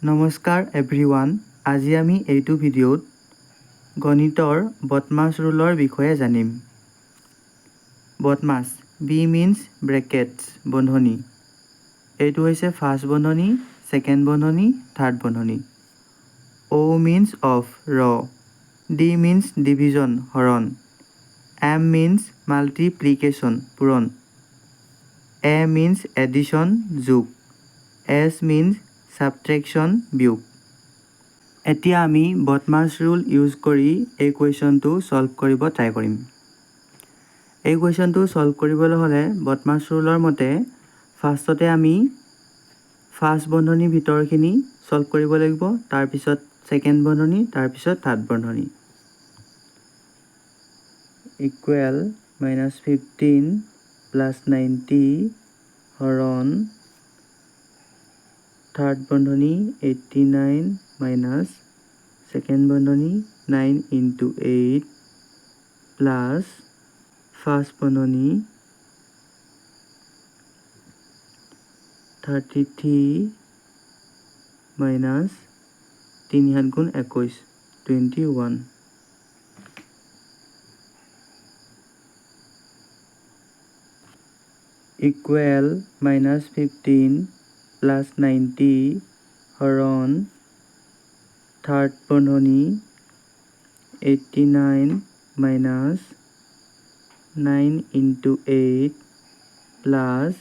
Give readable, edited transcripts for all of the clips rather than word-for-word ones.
নমস্কাৰ এভৰিৱান, আজি আমি এইটো ভিডিঅ'ত গণিতৰ বদমাছ ৰুলৰ বিষয়ে জানিম। বদমাছ বি মিনছ ব্ৰেকেটছ বন্ধনী, এইটো হৈছে ফাৰ্ষ্ট বন্ধনী, ছেকেণ্ড বন্ধনী, থাৰ্ড বন্ধনী। অ' মিনছ অফ ৰ, ডি মিনছ ডিভিজন হৰণ, এম মিনছ মাল্টিপ্লিকেশ্যন পূৰণ, এ মিনছ এডিশ্যন যোগ, এছ মিনছ ছাবট্ৰেকশ্যন বিয়োগ। এতিয়া আমি বদমাছ ৰুল ইউজ কৰি এই কুৱেশ্যনটো ছল্ভ কৰিব ট্ৰাই কৰিম। এই কুৱেশ্যনটো ছল্ভ কৰিবলৈ হ'লে বদমাছ ৰুলৰ মতে ফাৰ্ষ্টতে আমি ফাৰ্ষ্ট বন্ধনীৰ ভিতৰখিনি ছল্ভ কৰিব লাগিব, তাৰপিছত ছেকেণ্ড বন্ধনী, তাৰপিছত থাৰ্ড বন্ধনী। ইকুৱেল -15 + 90 হৰণ থাৰ্ড বন্ধনী 89 মাইনাছ ছেকেণ্ড বন্ধনী 9 × 8 প্লাছ ফাৰ্ষ্ট বন্ধনী 33 মাইনাছ 3 × 7 = 21 21। ইকুৱেল -15 + 90 হৰণ থাৰ্ড বন্ধনী 89 minus 9 × 8 plus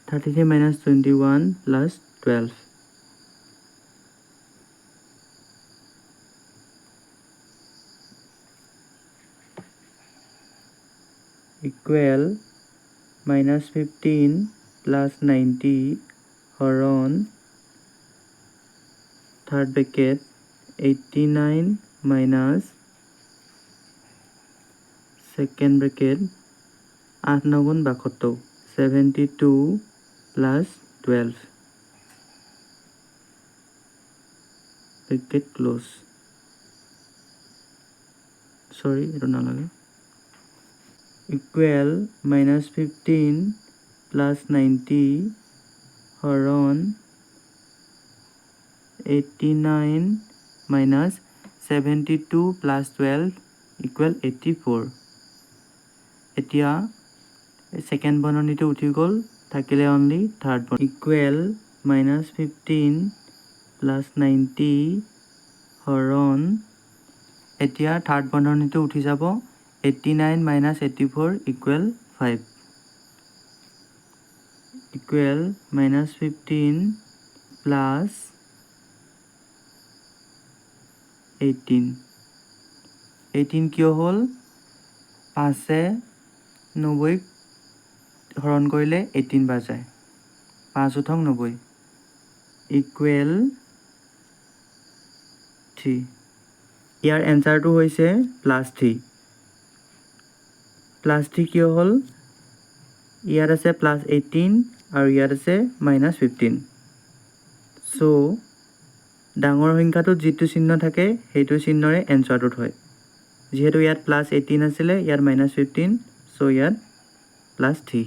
33 minus 21 plus 12। Equal -15 + 90 হৰণ third bracket 89 minus second bracket 8 × 9 = 72 72 plus 12 bracket close. এইটো নালাগে। ইকুৱেল -15 + 90 হৰণ 89 মাইনাছ 72 প্লাছ 12 = 84। এতিয়া ছেকেণ্ড বন্ধনীটো উঠি গ'ল, থাকিলে অনলি থাৰ্ড বন্ধনী। ইকুৱেল -15 + 90 হৰণ, এতিয়া থাৰ্ড বন্ধনীটো উঠি যাব, 89 মাইনাছ 84 = 5। ইকুৱেল -15 প্লাছ 18 18 কিয় হ'ল? 5-এ 90ক হৰণ কৰিলে 18 বাৰ যায়, 5 × 8 = 90 ইকুৱেল 3। ইয়াৰ এনচাৰটো হৈছে +3। +3 কিয় হ'ল? ইয়াত আছে +18 আৰু ইয়াত আছে -15। চ' ডাঙৰ সংখ্যাটোত যিটো চিহ্ন থাকে সেইটো চিহ্নৰে এনচাৰটোত হয়। যিহেতু ইয়াত +18 আছিলে, ইয়াত -15, চ' ইয়াত +3।